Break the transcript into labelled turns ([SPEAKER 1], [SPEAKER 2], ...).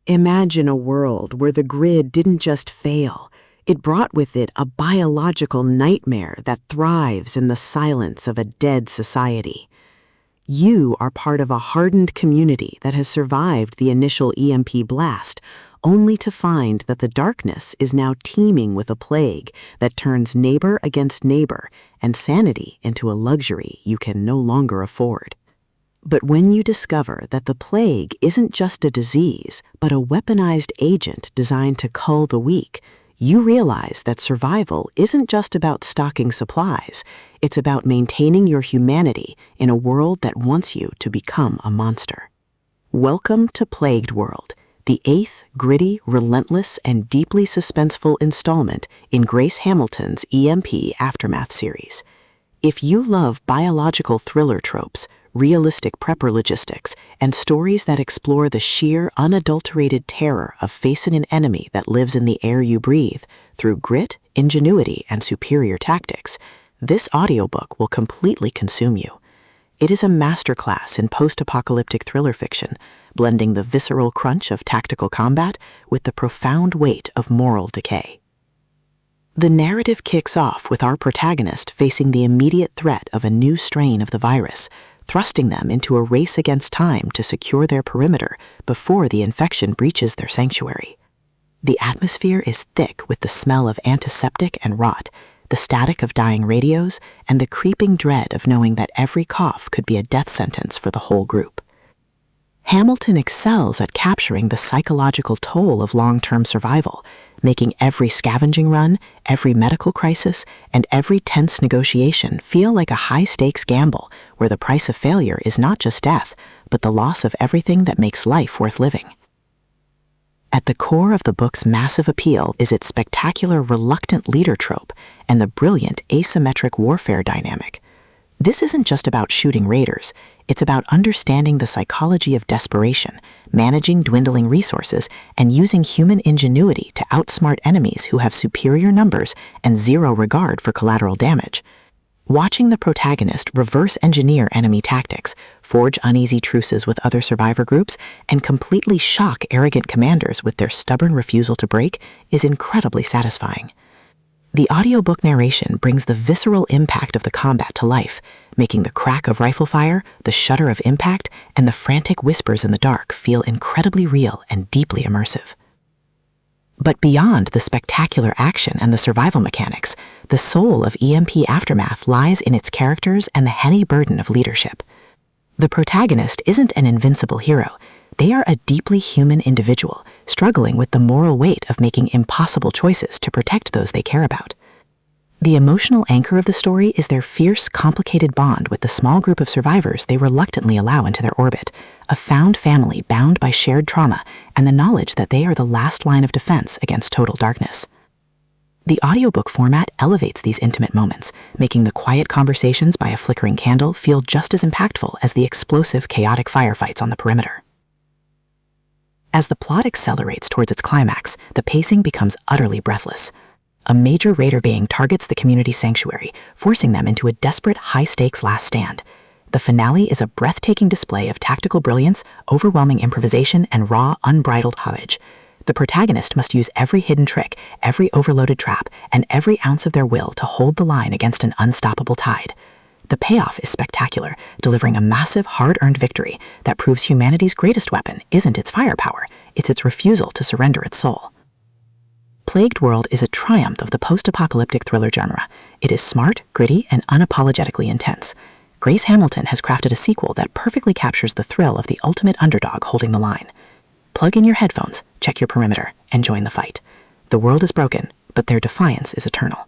[SPEAKER 1] Imagine a world where the grid didn't just fail, it brought with it a biological nightmare that thrives in the silence of a dead society. You are part of a hardened community that has survived the initial EMP blast, only to find that the darkness is now teeming with a plague that turns neighbor against neighbor and sanity into a luxury you can no longer afford. But when you discover that the plague isn't just a disease, but a weaponized agent designed to cull the weak, you realize that survival isn't just about stocking supplies, it's about maintaining your humanity in a world that wants you to become a monster. Welcome to Plagued World, the 8th gritty, relentless, and deeply suspenseful installment in Grace Hamilton's EMP Aftermath series. If you love biological thriller tropes, realistic prepper logistics, and stories that explore the sheer, unadulterated terror of facing an enemy that lives in the air you breathe through grit, ingenuity, and superior tactics, this audiobook will completely consume you. It is a masterclass in post-apocalyptic thriller fiction, blending the visceral crunch of tactical combat with the profound weight of moral decay. The narrative kicks off with our protagonist facing the immediate threat of a new strain of the virus, thrusting them into a race against time to secure their perimeter before the infection breaches their sanctuary. The atmosphere is thick with the smell of antiseptic and rot, the static of dying radios, and the creeping dread of knowing that every cough could be a death sentence for the whole group. Hamilton excels at capturing the psychological toll of long-term survival, making every scavenging run, every medical crisis, and every tense negotiation feel like a high-stakes gamble where the price of failure is not just death, but the loss of everything that makes life worth living. At the core of the book's massive appeal is its spectacular reluctant leader trope and the brilliant asymmetric warfare dynamic. This isn't just about shooting raiders, it's about understanding the psychology of desperation, managing dwindling resources, and using human ingenuity to outsmart enemies who have superior numbers and zero regard for collateral damage. Watching the protagonist reverse engineer enemy tactics, forge uneasy truces with other survivor groups, and completely shock arrogant commanders with their stubborn refusal to break is incredibly satisfying. The audiobook narration brings the visceral impact of the combat to life, making the crack of rifle fire, the shudder of impact, and the frantic whispers in the dark feel incredibly real and deeply immersive. But beyond the spectacular action and the survival mechanics, the soul of EMP Aftermath lies in its characters and the heavy burden of leadership. The protagonist isn't an invincible hero. They are a deeply human individual, struggling with the moral weight of making impossible choices to protect those they care about. The emotional anchor of the story is their fierce, complicated bond with the small group of survivors they reluctantly allow into their orbit, a found family bound by shared trauma and the knowledge that they are the last line of defense against total darkness. The audiobook format elevates these intimate moments, making the quiet conversations by a flickering candle feel just as impactful as the explosive, chaotic firefights on the perimeter. As the plot accelerates towards its climax, the pacing becomes utterly breathless. A major raider gang targets the community sanctuary, forcing them into a desperate, high-stakes last stand. The finale is a breathtaking display of tactical brilliance, overwhelming improvisation, and raw, unbridled homage. The protagonist must use every hidden trick, every overloaded trap, and every ounce of their will to hold the line against an unstoppable tide. The payoff is spectacular, delivering a massive, hard-earned victory that proves humanity's greatest weapon isn't its firepower, it's its refusal to surrender its soul. Plagued World is a triumph of the post-apocalyptic thriller genre. It is smart, gritty, and unapologetically intense. Grace Hamilton has crafted a sequel that perfectly captures the thrill of the ultimate underdog holding the line. Plug in your headphones, check your perimeter, and join the fight. The world is broken, but their defiance is eternal.